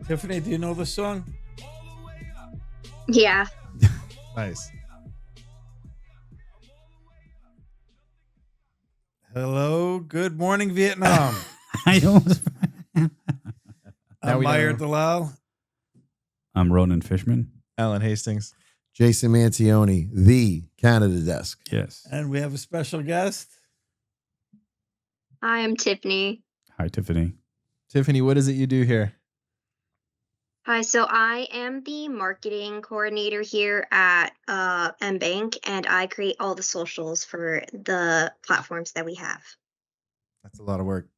Tiffany, do you know the song? Yeah. Nice. Hello, good morning, Vietnam. I almost. I'm we Meyer know. Dalal. I'm Ronan Fishman. Alan Hastings. Jason Mantione, the Canada Desk. Yes. And we have a special guest. I am Tiffany. Hi, Tiffany. Tiffany, what is it you do here? Hi, so I am the marketing coordinator here at MBank, and I create all the socials for the platforms that we have. That's a lot of work.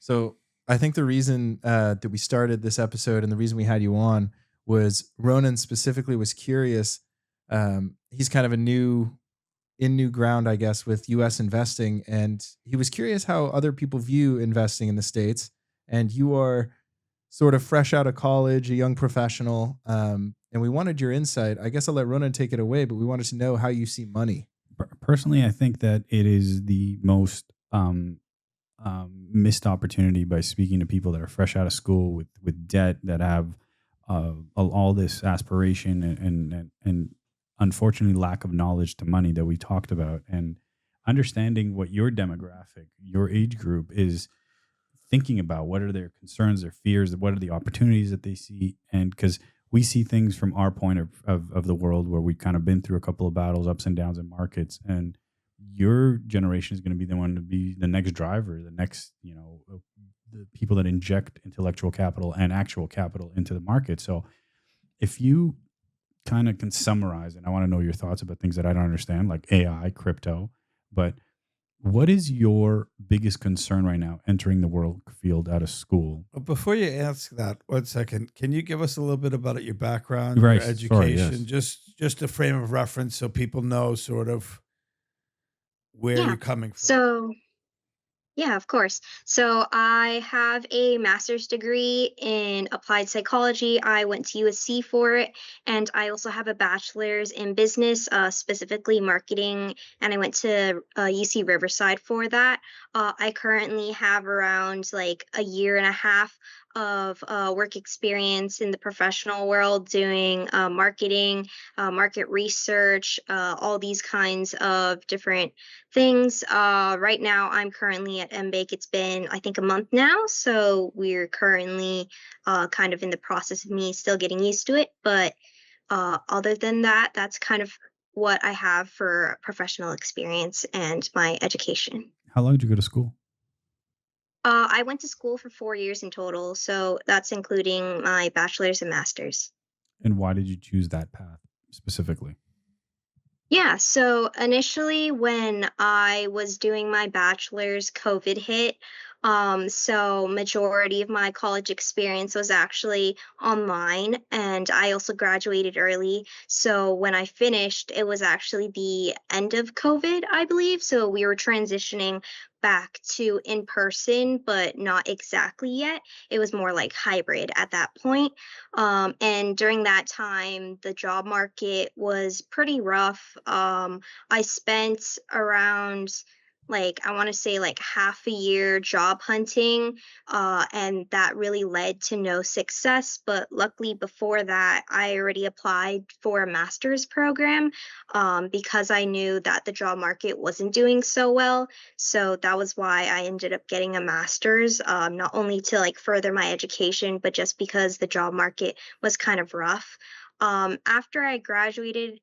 So I think the reason that we started this episode and the reason we had you on was Ronan specifically was curious. He's kind of new ground, I guess, with U.S. investing, and he was curious how other people view investing in the States. And you are sort of fresh out of college, a young professional, and we wanted your insight. I guess I'll let Ronan take it away, but we wanted to know how you see money. Personally, I think that it is the most missed opportunity by speaking to people that are fresh out of school with debt, that have all this aspiration and unfortunately lack of knowledge to money that we talked about, and understanding what your demographic, your age group is thinking about. What are their concerns, their fears, what are the opportunities that they see? And because we see things from our point of the world, where we've kind of been through a couple of battles, ups and downs in markets, and your generation is going to be the one to be the next driver, the next, the people that inject intellectual capital and actual capital into the market. So if you kind of can summarize, and I want to know your thoughts about things that I don't understand, like AI, crypto, but what is your biggest concern right now entering the world field out of school? But before you ask that, 1 second, can you give us a little bit about your background, Right, your sorry, education, yes. just a frame of reference so people know sort of where Yeah. you're coming from? So, yeah, of course. So I have a master's degree in applied psychology. I went to USC for it, and I also have a bachelor's in business, specifically marketing, and I went to UC Riverside for that. I currently have around like a year and a half of work experience in the professional world doing marketing, market research, all these kinds of different things. Right now, I'm currently at MBake. It's been, I think, a month now. So we're currently kind of in the process of me still getting used to it. But other than that, that's kind of what I have for professional experience and my education. How long did you go to school? I went to school for 4 years in total. So that's including my bachelor's and master's. And why did you choose that path specifically? Yeah, so initially when I was doing my bachelor's, COVID hit. So majority of my college experience was actually online, and I also graduated early. So when I finished, it was actually the end of COVID, I believe. So we were transitioning back to in person, but not exactly yet. It was more like hybrid at that point. And during that time, the job market was pretty rough. I spent around, like, I want to say like half a year job hunting, and that really led to no success. But luckily, before that, I already applied for a master's program, because I knew that the job market wasn't doing so well. So that was why I ended up getting a master's, not only to like further my education, but just because the job market was kind of rough. After I graduated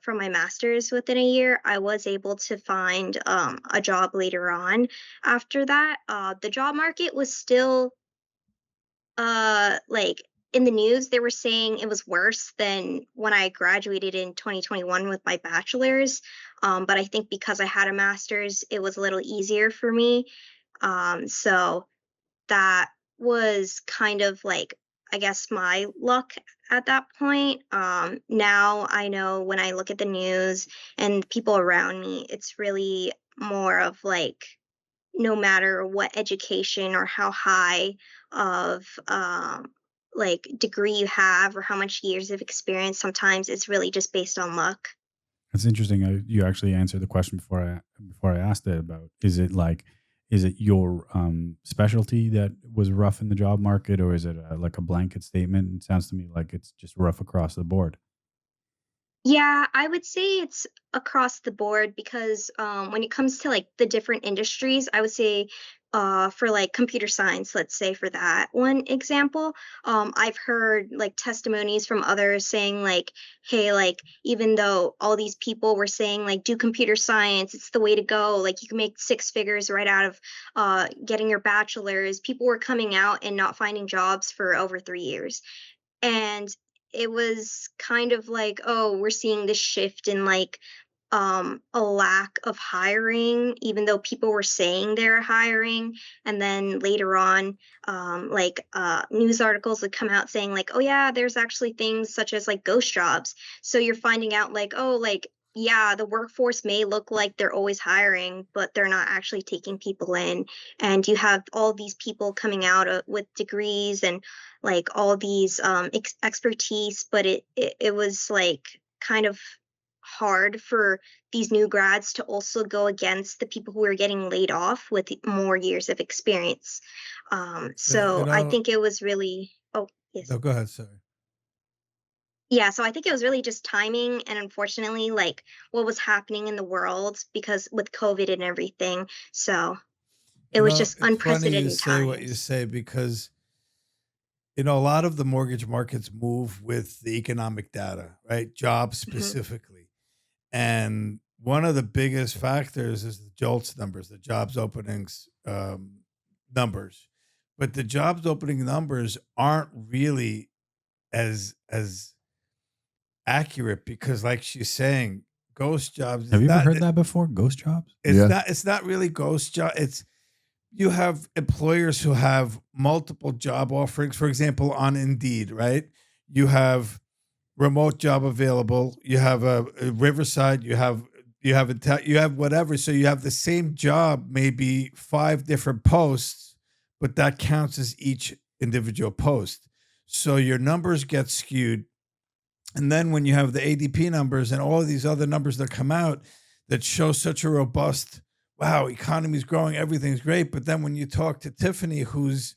from my master's within a year, I was able to find a job later on. After that, the job market was still like in the news. They were saying it was worse than when I graduated in 2021 with my bachelor's. But I think because I had a master's, it was a little easier for me. So that was kind of like, I guess, my luck at that point. Now I know when I look at the news and people around me, it's really more of like, no matter what education or how high of like degree you have or how much years of experience, sometimes it's really just based on luck. It's interesting. You actually answered the question before I asked it about, is it like, Is it your specialty that was rough in the job market, or is it like a blanket statement? It sounds to me like it's just rough across the board. Yeah, I would say it's across the board because when it comes to like the different industries, I would say for like computer science, let's say for that one example, I've heard like testimonies from others saying like, hey, like even though all these people were saying like do computer science, it's the way to go. Like you can make six figures right out of getting your bachelor's. People were coming out and not finding jobs for over 3 years. And it was kind of like, oh, we're seeing this shift in like a lack of hiring, even though people were saying they're hiring. And then later on, news articles would come out saying like, oh yeah, there's actually things such as like ghost jobs. So you're finding out like, oh, like yeah, the workforce may look like they're always hiring, but they're not actually taking people in. And you have all these people coming out with degrees and like all these expertise, but it was like kind of hard for these new grads to also go against the people who were getting laid off with more years of experience. So, So I think it was really, oh, yes. no, go ahead, sorry. Yeah, so I think it was really just timing and unfortunately like what was happening in the world because with COVID and everything. So it was just It's funny you unprecedented say what you times. say because a lot of the mortgage markets move with the economic data, right? Jobs Mhm. specifically. And one of the biggest factors is the JOLTS numbers, the jobs openings numbers. But the jobs opening numbers aren't really as accurate because, like she's saying, ghost jobs Have is you ever not. heard that before? Ghost jobs? Yeah. It's not really ghost job. It's you have employers who have multiple job offerings. For example, on Indeed, right? You have remote job available. You have a Riverside. You have whatever. So you have the same job, maybe five different posts, but that counts as each individual post. So your numbers get skewed. And then when you have the ADP numbers and all of these other numbers that come out that show such a robust, wow, economy's growing, everything's great. But then when you talk to Tiffany, who's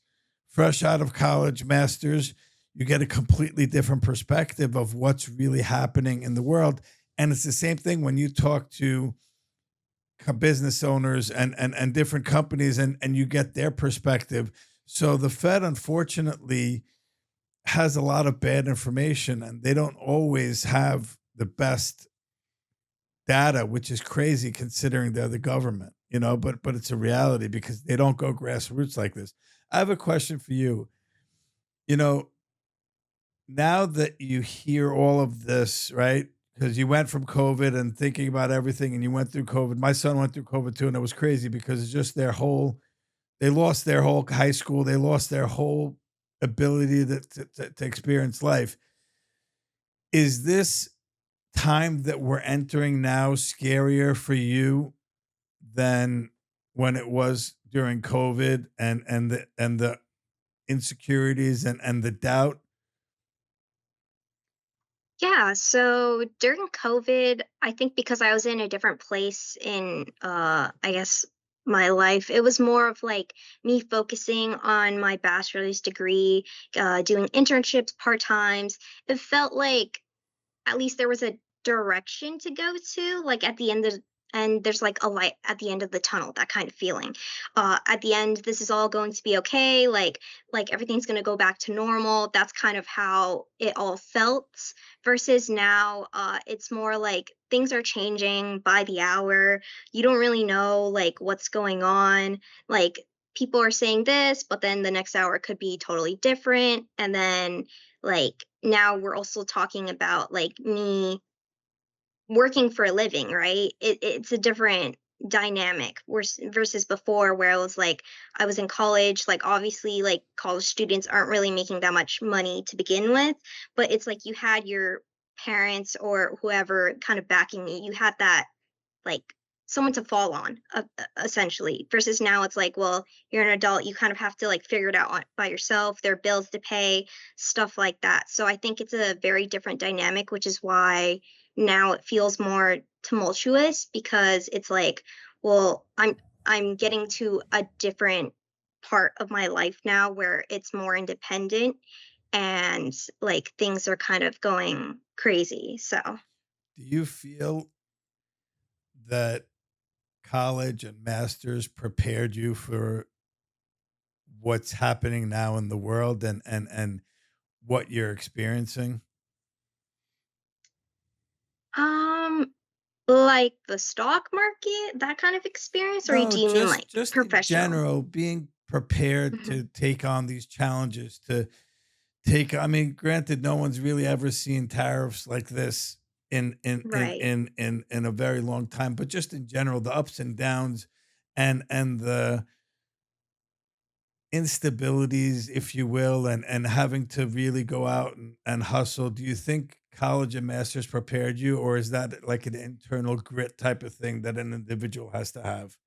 fresh out of college, master's, you get a completely different perspective of what's really happening in the world. And it's the same thing when you talk to business owners and different companies and you get their perspective. So the Fed, unfortunately, has a lot of bad information and they don't always have the best data, which is crazy considering they're the government, but it's a reality because they don't go grassroots like this. I have a question for you. You know, now that you hear all of this, right? Because you went from COVID and thinking about everything and you went through COVID. My son went through COVID too, and it was crazy because it's just they lost their whole high school, they lost their whole ability to experience life. Is this time that we're entering now scarier for you than when it was during COVID and the insecurities and the doubt? Yeah, so during COVID, I think because I was in a different place in I guess my life, it was more of like me focusing on my bachelor's degree, doing internships, part-times. It felt like at least there was a direction to go to, like at the end of and there's like a light at the end of the tunnel, that kind of feeling. At the end, this is all going to be okay, like everything's going to go back to normal. That's kind of how it all felt versus now it's more like things are changing by the hour. You don't really know like what's going on. Like people are saying this, but then the next hour could be totally different. And then like now we're also talking about like me working for a living, right? It's a different dynamic versus before where I was like I was in college, like obviously like college students aren't really making that much money to begin with, but it's like you had your parents or whoever kind of backing you. You had that like someone to fall on essentially versus now it's like well you're an adult, you kind of have to like figure it out by yourself, there are bills to pay, stuff like that. So I think it's a very different dynamic, which is why now it feels more tumultuous because it's like well I'm getting to a different part of my life now where it's more independent and like things are kind of going crazy. So, Do you feel that college and masters prepared you for what's happening now in the world and what you're experiencing? um, like the stock market, that kind of experience, or No, do you mean like just in professional? general, being prepared Mhm. to take on these challenges, to take, I mean, granted, no one's really ever seen tariffs like this Right. in a very long time, but just in general, the ups and downs and the instabilities, if you will, and having to really go out and hustle. Do you think college and masters prepared you, or is that like an internal grit type of thing that an individual has to have?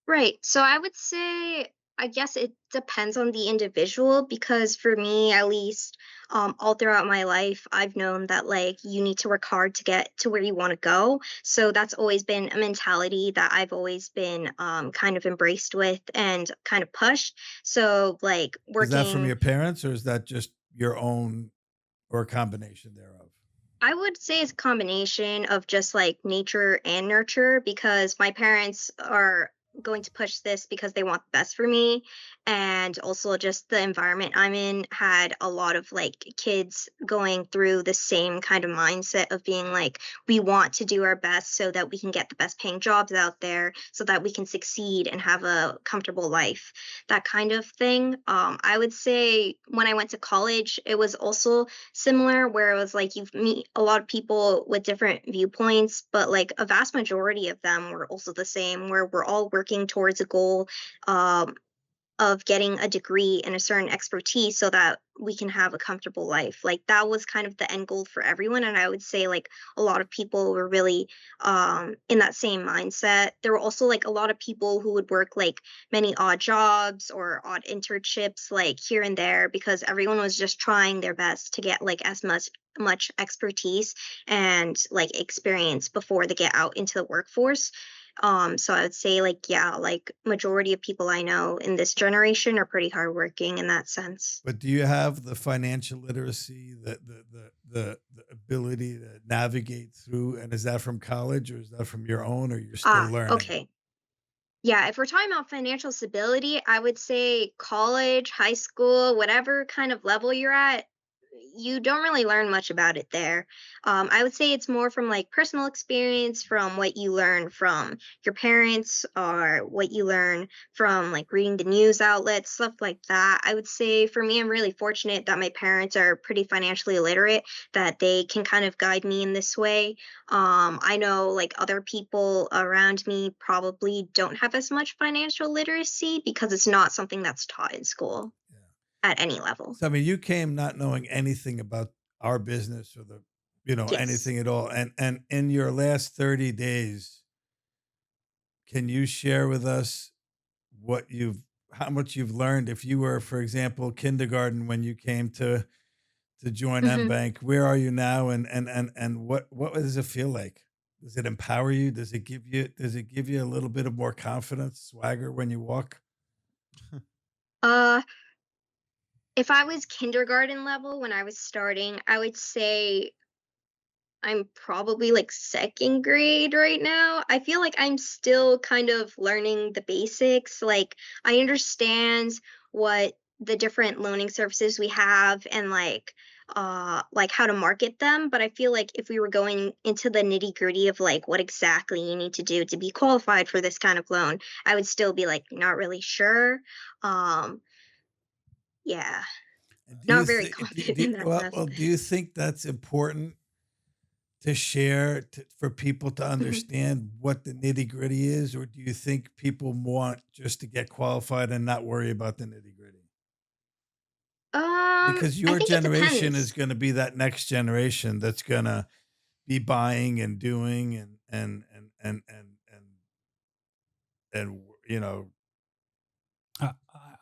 Right. So I would say, I guess it depends on the individual because for me, at least, all throughout my life, I've known that like you need to work hard to get to where you want to go. So that's always been a mentality that I've always been kind of embraced with and kind of pushed. So like Is that from working, your parents, or is that just your own, or a combination thereof? I would say it's a combination of just like nature and nurture because my parents are going to push this because they want the best for me. And also, just the environment I'm in had a lot of like kids going through the same kind of mindset of being like, we want to do our best so that we can get the best paying jobs out there so that we can succeed and have a comfortable life, that kind of thing. I would say when I went to college, it was also similar where it was like you meet a lot of people with different viewpoints, but like a vast majority of them were also the same, where we're all working towards a goal um, of getting a degree and a certain expertise so that we can have a comfortable life. Like that was kind of the end goal for everyone. And I would say like a lot of people were really in that same mindset. There were also like a lot of people who would work like many odd jobs or odd internships like here and there because everyone was just trying their best to get like as much expertise and like experience before they get out into the workforce. So I would say like yeah, like majority of people I know in this generation are pretty hardworking in that sense. But do you have the financial literacy, the ability to navigate through? And is that from college, or is that from your own, or you're still Ah, learning it? okay. Yeah, if we're talking about financial stability, I would say college, high school, whatever kind of level you're at, you don't really learn much about it there. I would say it's more from like personal experience, from what you learn from your parents, or what you learn from like reading the news outlets, stuff like that. I would say for me, I'm really fortunate that my parents are pretty financially literate, that they can kind of guide me in this way. I know like other people around me probably don't have as much financial literacy because it's not something that's taught in school Yeah. at any level. So I mean, you came not knowing anything about our business, or the, Yes. anything at all. And in your last 30 days, can you share with us what you've how much you've learned? If you were, for example, kindergarten when you came to join M Mhm. Bank, where are you now, and what does it feel like? Does it empower you? Does it give you a little bit of more confidence, swagger when you walk? Uh, if I was kindergarten level when I was starting, I would say I'm probably like second grade right now. I feel like I'm still kind of learning the basics. Like I understand what the different loaning services we have and like how to market them, but I feel like if we were going into the nitty-gritty of like what exactly you need to do to be qualified for this kind of loan, I would still be like not really sure. Um yeah, And do you not very think confident in that sense. do you think that's important to share, for people to Mhm. understand what the nitty gritty is, or do you think people want just to get qualified and not worry about the nitty gritty? Because I your think it generation is depends. going to be that next generation that's going to be buying and doing and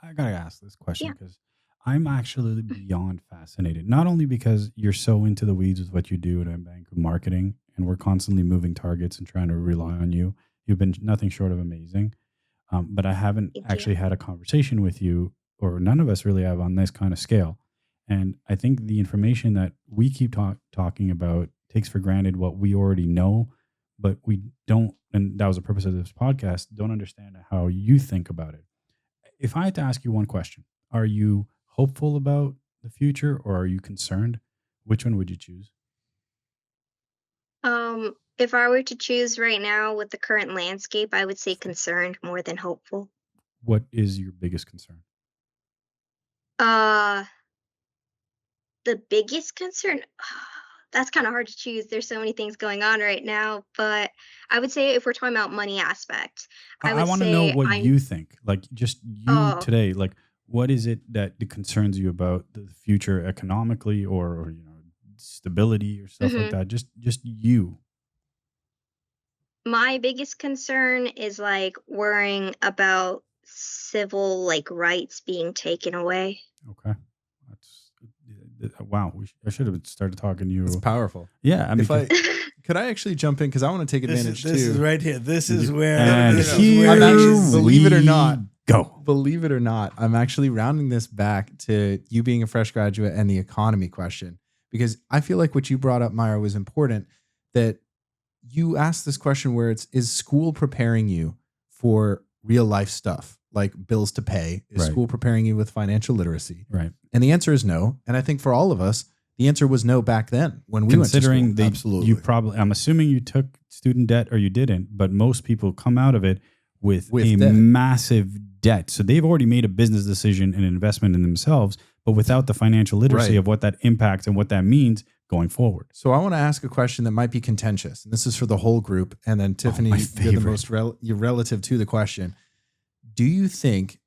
I gotta ask this question Yeah. because I'm actually beyond fascinated. Not only because you're so into the weeds with what you do at bank of marketing, and we're constantly moving targets and trying to rely on you. You've been nothing short of amazing. but I haven't Thank you. actually had a conversation with you, or none of us really have on this kind of scale. And I think the information that we keep talking about takes for granted what we already know, but we don't, and that was the purpose of this podcast, don't understand how you think about it. If I had to ask you one question, are you hopeful about the future or are you concerned? Which one would you choose? If I were to choose right now with the current landscape, I would say concerned more than hopeful. What is your biggest concern? Uh, the biggest concern, that's kind of hard to choose. There's so many things going on right now, but I would say if we're talking about money aspect, I I would want to know say what I'm you think. Like just you oh, today. Like what is it that concerns you about the future economically, or stability or stuff like mhm. that? Just you. My biggest concern is like worrying about civil like rights being taken away. Okay. That's wow. I should have started talking to It's you. powerful. Yeah. I mean, If I could I actually jump in because I want to take advantage This is too. right here. This Did is you- where and this is here where I'm it actually- is. believe it or not, go. Believe it or not, I'm actually rounding this back to you being a fresh graduate and the economy question because I feel like what you brought up, Myra, was important. That you asked this question where it's is school preparing you for real life stuff like bills to pay? Is Right. school preparing you with financial literacy? Right. And the answer is no. And I think for all of us, the answer was no back then when we Considering went to school. Absolutely. you probably, I'm assuming you took student debt or you didn't, but most people come out of it with a debt. massive debt. So they've already made a business decision and investment in themselves, but without the financial literacy Right. of what that impacts and what that means going forward. So I want to ask a question that might be contentious, and this is for the whole group. And then Tiffany, my you're the favorite. most you're relative to the question. Do you think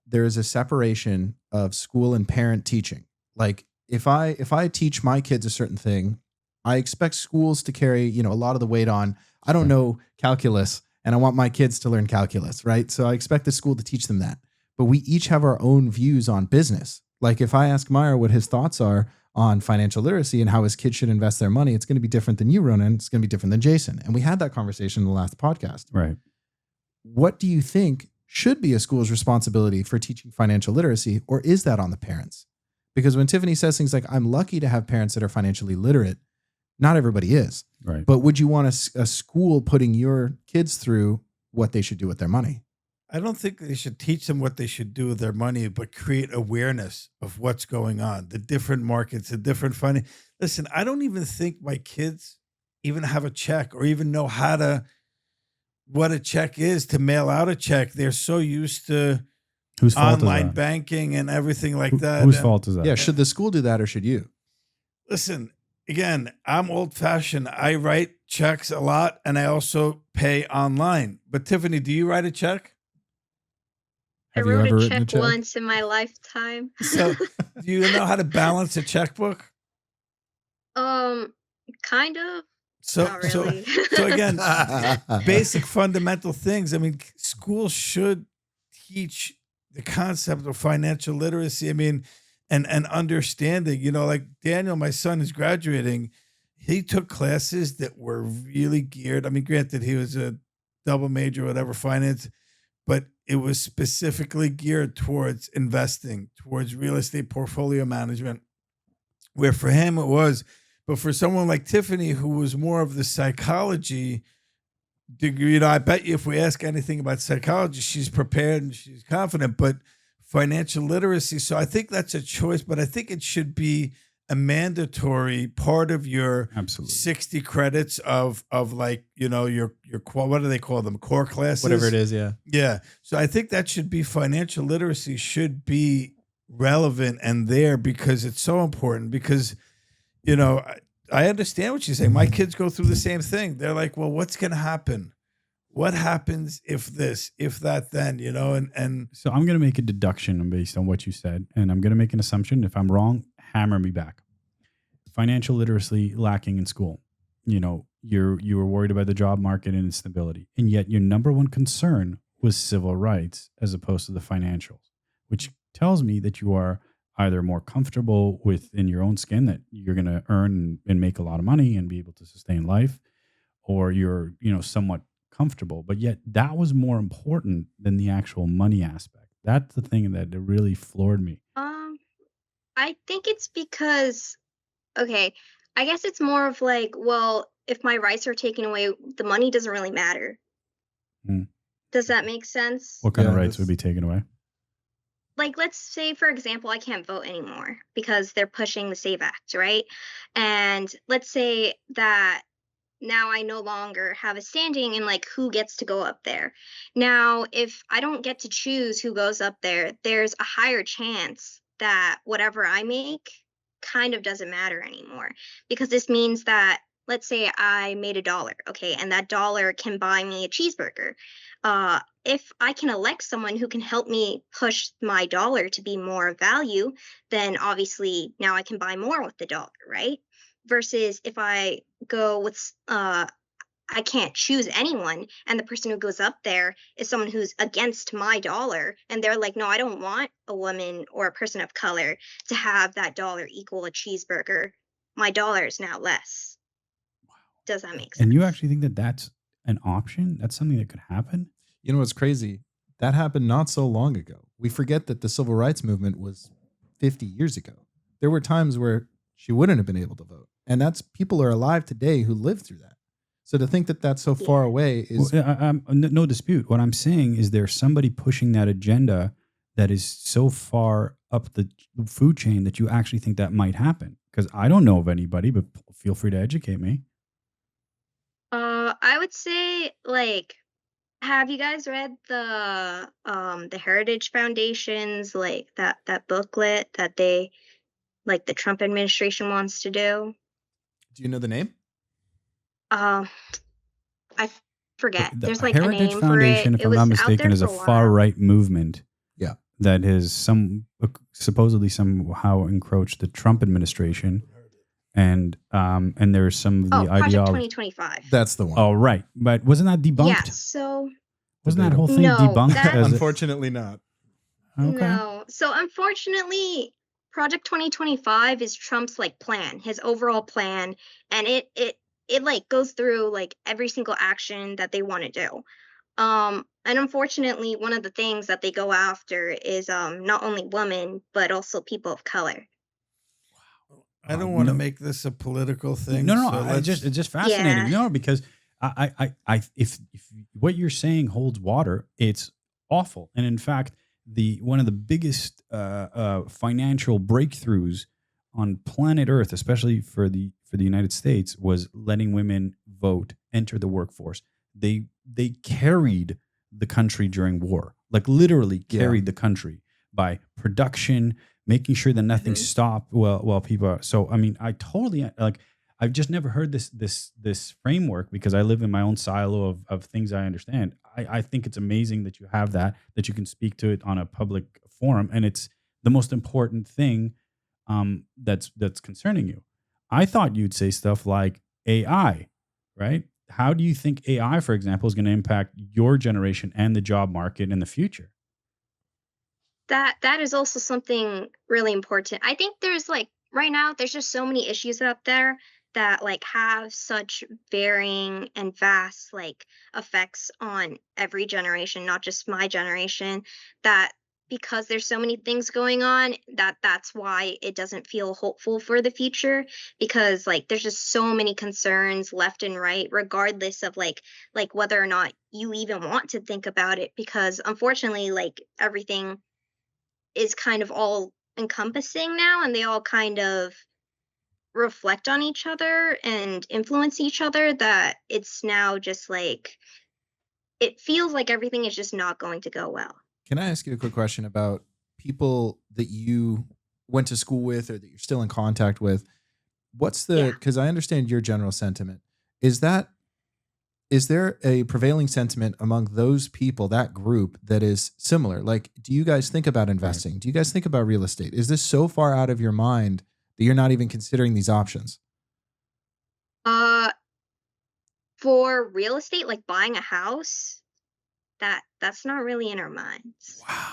there is a separation of school and parent teaching? Like if I teach my kids a certain thing, I expect schools to carry a lot of the weight on. I don't know calculus, and I want my kids to learn calculus, right? So I expect the school to teach them that. But we each have our own views on business. Like if I ask Meyer what his thoughts are on financial literacy and how his kids should invest their money, it's going to be different than you, Ronan. It's going to be different than Jason. And we had that conversation in the last podcast. Right. What do you think should be a school's responsibility for teaching financial literacy, or is that on the parents? Because when Tiffany says things like, I'm lucky to have parents that are financially literate, not everybody is. Right. But would you want a school putting your kids through what they should do with their money? I don't think they should teach them what they should do with their money, but create awareness of what's going on, the different markets, the different funding. Listen, I don't even think my kids even have a check or even know what a check is to mail out a check. They're so used to Whose fault online is that? banking and everything like that. Whose And fault is that? Yeah, should the school do that or should you? listen, again, I'm old fashioned. I write checks a lot and I also pay online. But Tiffany, do you write a check? Have I you wrote ever a written a check check? once in my lifetime. So do you know how to balance a checkbook? Kind of. So, Not really. so again, basic fundamental things. I mean, schools should teach the concept of financial literacy. I mean, and understanding. Like Daniel, my son is graduating. He took classes that were really geared. I mean, granted, he was a double major, whatever, finance, but it was specifically geared towards investing, towards real estate portfolio management. Where for him it was, but for someone like Tiffany, who was more of the psychology degree, I bet you if we ask anything about psychology, she's prepared and she's confident, but financial literacy. So I think that's a choice, but I think it should be a mandatory part of your Absolutely. 60 credits of like, your what do they call them? Core classes? Whatever it is, yeah. Yeah. So I think that should be financial literacy should be relevant and there because it's so important because, I understand what you're saying. My kids go through the same thing. They're like, well, what's going to happen? What happens if this, if that, then, and So I'm going to make a deduction based on what you said, and I'm going to make an assumption. If I'm wrong, hammer me back. Financial literacy lacking in school. You were worried about the job market and instability, and yet your number one concern was civil rights as opposed to the financials, which tells me that you are either more comfortable within your own skin that you're going to earn and make a lot of money and be able to sustain life, or you're somewhat comfortable, but yet that was more important than the actual money aspect. That's the thing that really floored me. Um, I think it's because, okay, I guess it's more of like, well, if my rights are taken away, the money doesn't really matter. Hmm. Does that make sense? What kind of Yeah, rights would be taken away? Like, let's say, for example, I can't vote anymore because they're pushing the SAVE Act, right? And let's say that now I no longer have a standing in like who gets to go up there. Now, if I don't get to choose who goes up there, there's a higher chance that whatever I make kind of doesn't matter anymore, because this means that, let's say I made $1, okay, and that dollar can buy me a cheeseburger. If I can elect someone who can help me push my dollar to be more of value, then obviously now I can buy more with the dollar, right? Versus if I go with I can't choose anyone, and the person who goes up there is someone who's against my dollar, and they're like, no, I don't want a woman or a person of color to have that dollar equal a cheeseburger. My dollar is now less. Does that make sense? And you actually think that that's an option? That's something that could happen? You know what's crazy? That happened not so long ago. We forget that the civil rights movement was 50 years ago. There were times where she wouldn't have been able to vote. And that's people are alive today who lived through that. So to think that that's so far away is No dispute. What I'm saying is there's somebody pushing that agenda that is so far up the food chain that you actually think that might happen. Because I don't know of anybody, but feel free to educate me. I would say, like, have you guys read the Heritage Foundation's like that booklet that they like the Trump administration wants to do? do you know the name? I forget. The There's like a Heritage name Foundation, for if it. It I'm was not out mistaken, there is a for a far while. right movement. Yeah. That has supposedly somehow encroached the Trump administration, and there's some of the Project ideology. 2025. That's the one. Oh, right, but wasn't that debunked? Yeah. So Wasn't that whole thing No, debunked? that's- Unfortunately not. Okay. No. So unfortunately, Project 2025 is Trump's like plan, his overall plan, and it like goes through like every single action that they want to do. And unfortunately, one of the things that they go after is not only women but also people of color. I don't want to No. make this a political thing. No, so it's just fascinating. Yeah. No, because if what you're saying holds water, it's awful. And in fact, one of the biggest financial breakthroughs on planet Earth, especially for the United States, was letting women vote, enter the workforce. They carried the country during war, like literally carried the country by production, making sure that nothing stopped while people are. So I mean, I totally like. I've just never heard this framework because I live in my own silo of things I understand. I think it's amazing that you have that you can speak to it on a public forum, and it's the most important thing that's concerning you. I thought you'd say stuff like AI, right? How do you think AI, for example, is going to impact your generation and the job market in the future? That is also something really important. I think there's like right now there's just so many issues out there that like have such varying and vast like effects on every generation, not just my generation, that because there's so many things going on, that's why it doesn't feel hopeful for the future, because like there's just so many concerns left and right, regardless of like whether or not you even want to think about it, because unfortunately like everything is kind of all encompassing now, and they all kind of reflect on each other and influence each other, that it's now just like it feels like everything is just not going to go well. Can I ask you a quick question about people that you went to school with or that you're still in contact with? What's the, because I understand your general sentiment. Is there a prevailing sentiment among those people, that group, that is similar? Like, do you guys think about investing? Do you guys think about real estate? Is this so far out of your mind that you're not even considering these options? For real estate, like buying a house, that's not really in our minds. Wow.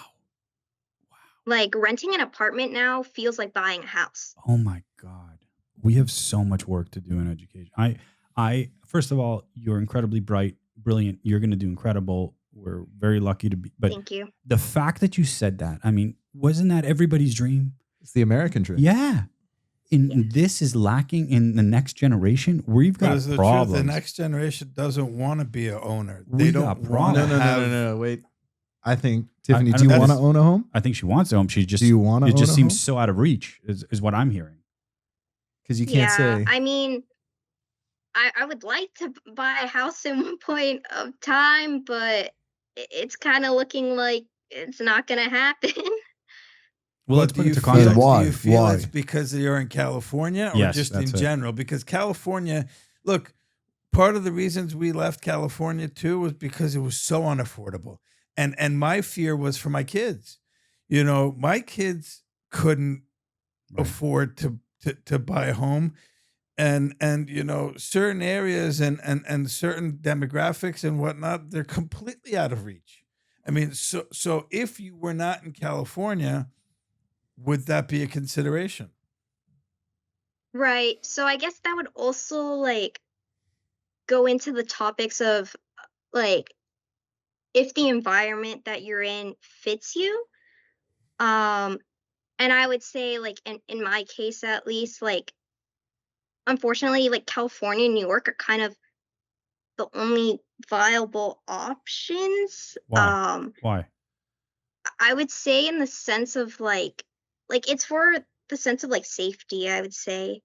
Like renting an apartment now feels like buying a house. Oh my God. We have so much work to do in education. I first of all, you're incredibly bright. brilliant. You're going to do incredible. We're very lucky to be. But Thank you. the fact that you said that, I mean, wasn't that everybody's dream? It's the American dream. Yeah. And this is lacking in the next generation. We've But got is the truth, problems. the next generation doesn't want to be a owner. They We don't got want to problems. have. No. Wait. I think Tiffany, I do you don't- want to that's- own a home? I think she wants a home. She just Do you want to? it just own a seems home? so out of reach, is what I'm hearing. Because you can't say. I mean, I would like to buy a house in one point of time, but it's kind of looking like it's not going to happen. Well, But let's do put you it to feel- context. Why? Do you feel Why? it's because you're in California, or Yes, just in that's it. general? Because California, look, part of the reasons we left California too was because it was so unaffordable, and my fear was for my kids. You know, my kids couldn't Right. afford to buy a home, and you know, certain areas and certain demographics and whatnot, they're completely out of reach. I mean, so if you were not in California, would that be a consideration? Right. So I guess that would also like go into the topics of like if the environment that you're in fits you. And I would say like in my case at least, like unfortunately, like California and New York are kind of the only viable options. Why? Why? I would say in the sense of like it's for the sense of like safety, I would say.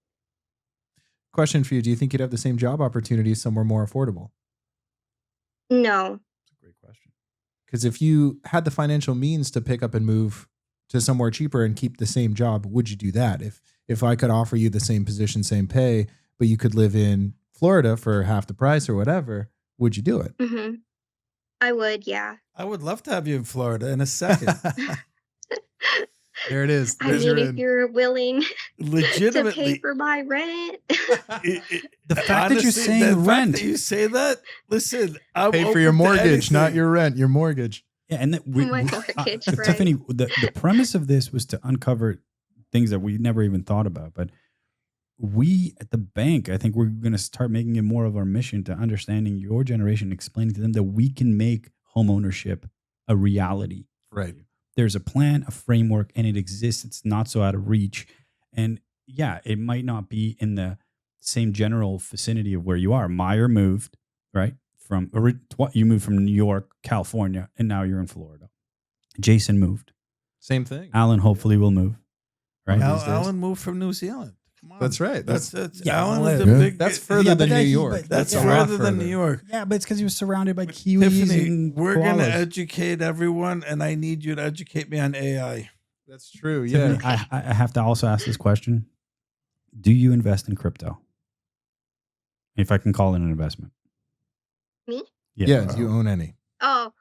Question for you: do you think you'd have the same job opportunities somewhere more affordable? No. That's a great question. Because if you had the financial means to pick up and move to somewhere cheaper and keep the same job, would you do that? If I could offer you the same position, same pay, but you could live in Florida for half the price or whatever, would you do it? Mhm. I would, yeah. I would love to have you in Florida in a second. There it is. I There's mean, your if in. you're willing to pay Legitimately, for my rent. The fact that you're saying the rent. fact that you say that, listen, I'm Pay for open your to mortgage, not anything. your rent. Your mortgage. Yeah, and that My mortgage, right. Tiffany, the premise of this was to uncover things that we never even thought about. But we at the bank, I think we're going to start making it more of our mission to understanding your generation, explaining to them that we can make home ownership a reality. Right. There's a plan, a framework, and it exists. It's not so out of reach. And yeah, it might not be in the same general vicinity of where you are. Meyer moved, right? You moved from New York, California, and now you're in Florida. Jason moved. Same thing. Alan hopefully will move, right? These days. Alan moved from New Zealand. Come on. That's right. That's Yeah, Alan well, is a yeah. big. That's further than New York. That's yeah. further than New York. Yeah, but it's because he was surrounded by Kiwis Tiffany, and we're gonna koalas. educate everyone, and I need you to educate me on AI. That's true. Yeah. Tiffany, I have to also ask this question. Do you invest in crypto? If I can call it an investment. Me? Yeah. Do you own any? Oh,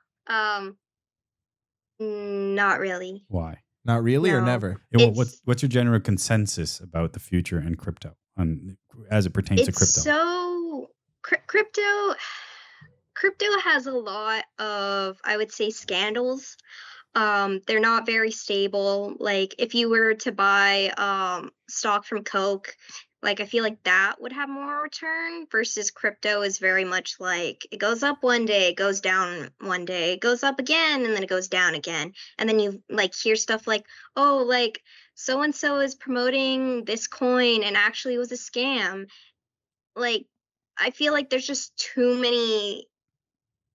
not really. Why? Not really, or No. never. Yeah, It's- what's your general consensus about the future in crypto as it pertains to It's crypto? so crypto has a lot of, I would say, scandals. They're not very stable. Like if you were to buy stock from Coke, like I feel like that would have more return versus crypto is very much like it goes up one day, it goes down one day, it goes up again, and then it goes down again. And then you like hear stuff like, oh, like so and so is promoting this coin and actually it was a scam. Like I feel like there's just too many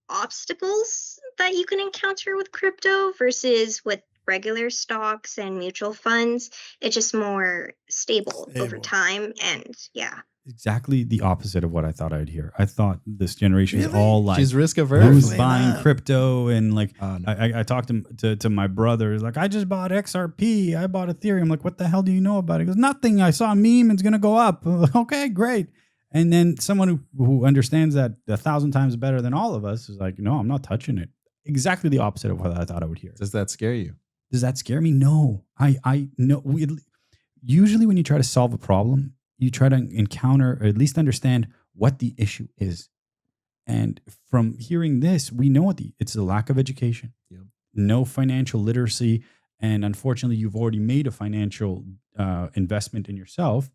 obstacles that you can encounter with crypto versus with regular stocks and mutual funds. It's just more stable over Stable. time. And yeah. Exactly the opposite of what I thought I'd hear. I thought this generation is Really? all like, She's risk averse. who's Definitely buying not. crypto? And like, No. I talked to my brother. He's like, I just bought XRP. I bought Ethereum. I'm like, what the hell do you know about it? He goes, nothing. I saw a meme. It's going to go up. I'm like, okay, great. And then someone who understands that 1,000 times better than all of us is like, no, I'm not touching it. Exactly the opposite of what I thought I would hear. Does that scare you? Does that scare me? No. I know. Usually when you try to solve a problem, you try to encounter or at least understand what the issue is. And from hearing this, we know it's a lack of education, Yep. no financial literacy. And unfortunately, you've already made a financial investment in yourself.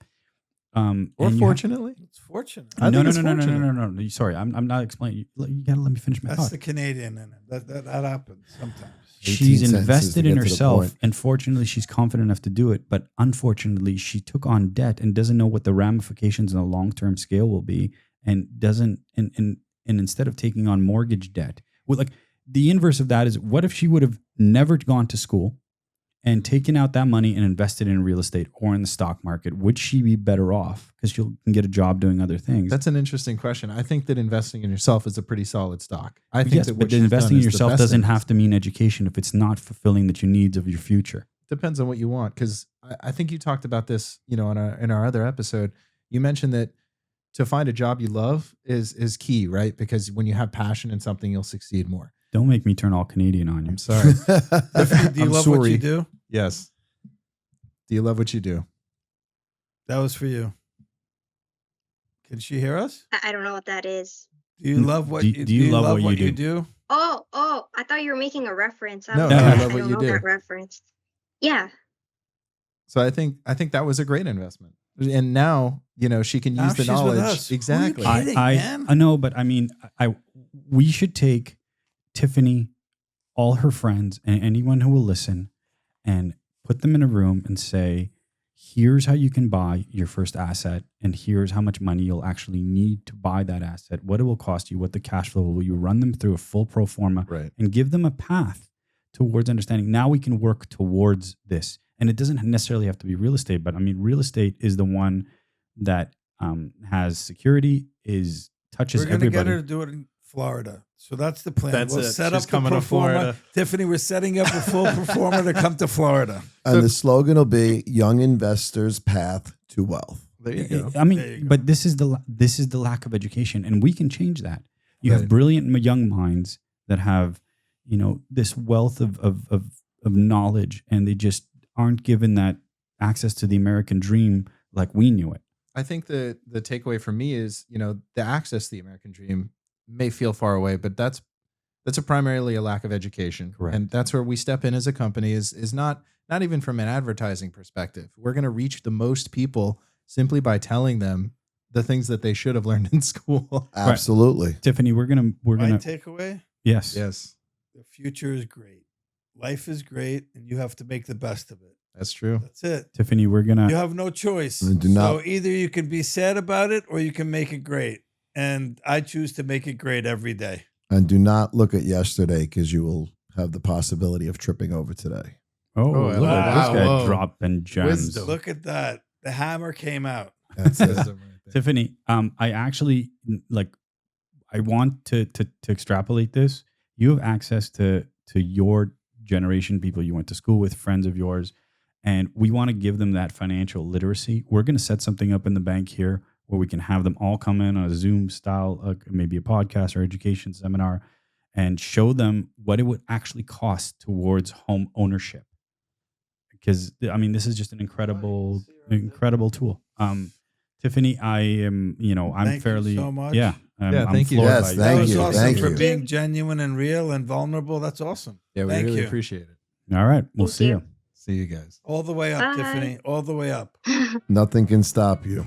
Or and you have- fortunately, It's fortunate. I no, think no, it's no, no, no, no, fortunate. no, no. Sorry, I'm not explaining. You gotta let me finish my That's thought. the Canadian in it. That happens sometimes. 18 She's sentences invested to in get to the herself, point. and fortunately, she's confident enough to do it. But unfortunately, she took on debt and doesn't know what the ramifications on a long term scale will be, and doesn't. And instead of taking on mortgage debt, well, like the inverse of that is, what if she would have never gone to school and taken out that money and invested in real estate or in the stock market? Would she be better off because she can get a job doing other things? That's an interesting question. I think that investing in yourself is a pretty solid stock. I think yes, that but what she's investing done in is the yourself best doesn't have investment. to mean education if it's not fulfilling the needs of your future. Depends on what you want, because I think you talked about this, in our other episode. You mentioned that to find a job you love is key, right? Because when you have passion in something, you'll succeed more. Don't make me turn all Canadian on you. I'm sorry. Tiffany, do you I'm love what sorry. you do? Yes. Do you love what you do? That was for you. Can she hear us? I don't know what that is. Do you love what Do- you do you love what you do? Oh, I thought you were making a reference. I No, was do you like, love I what don't you know do? that reference. Yeah. So I think that was a great investment. And now, she can Now use the she's with knowledge. us. Who are you Exactly. kidding? Man. I know, but I mean, we should take Tiffany, all her friends, and anyone who will listen, and put them in a room and say, here's how you can buy your first asset, and here's how much money you'll actually need to buy that asset, what it will cost you, what the cash flow will. You run them through a full pro forma Right. and give them a path towards understanding. Now we can work towards this. And it doesn't necessarily have to be real estate, but I mean, real estate is the one that has security, touches We're gonna everybody. get her to do it in Florida. So that's the plan. That's we'll it. set She's up the coming to pro forma. Florida. Tiffany, we're setting up a full performer to come to Florida. And the slogan will be "Young Investors' Path to Wealth." There you go. I There mean, you go. but this is the lack of education, and we can change that. You have Right. brilliant young minds that have, this wealth of knowledge, and they just aren't given that access to the American dream like we knew it. I think the takeaway for me is, the access to the American dream may feel far away, but that's primarily a lack of education. Correct. And that's where we step in as a company is not even from an advertising perspective. We're going to reach the most people simply by telling them the things that they should have learned in school. Absolutely. Tiffany, we're gonna My takeaway: yes. Yes, the future is great. Life is great, and you have to make the best of it. that's true. That's it. Tiffany, we're You gonna have no choice. And do not- So either you can be sad about it or you can make it great. And I choose to make it great every day. And do not look at yesterday, because you will have the possibility of tripping over today. Oh, Oh, look at wow. this guy Whoa. dropping gems. Wisdom. Look at that. The hammer came out. That's it. Wisdom right there. Tiffany, I actually I want to extrapolate this. You have access to your generation, people you went to school with, friends of yours, and we want to give them that financial literacy. We're going to set something up in the bank here where we can have them all come in on a Zoom style, maybe a podcast or education seminar, and show them what it would actually cost towards home ownership. Because I mean, this is just an incredible tool. Tiffany, I am, I'm Thank you fairly, so much. yeah, Yeah, thank you. floored Yes, by That thank was you. awesome Thank for you. being genuine and real and vulnerable. That's awesome. Yeah, we Thank really you. appreciate it. All right, we'll Thank see you. you. See you guys. All the way up, Bye. Tiffany. All the way up. Nothing can stop you.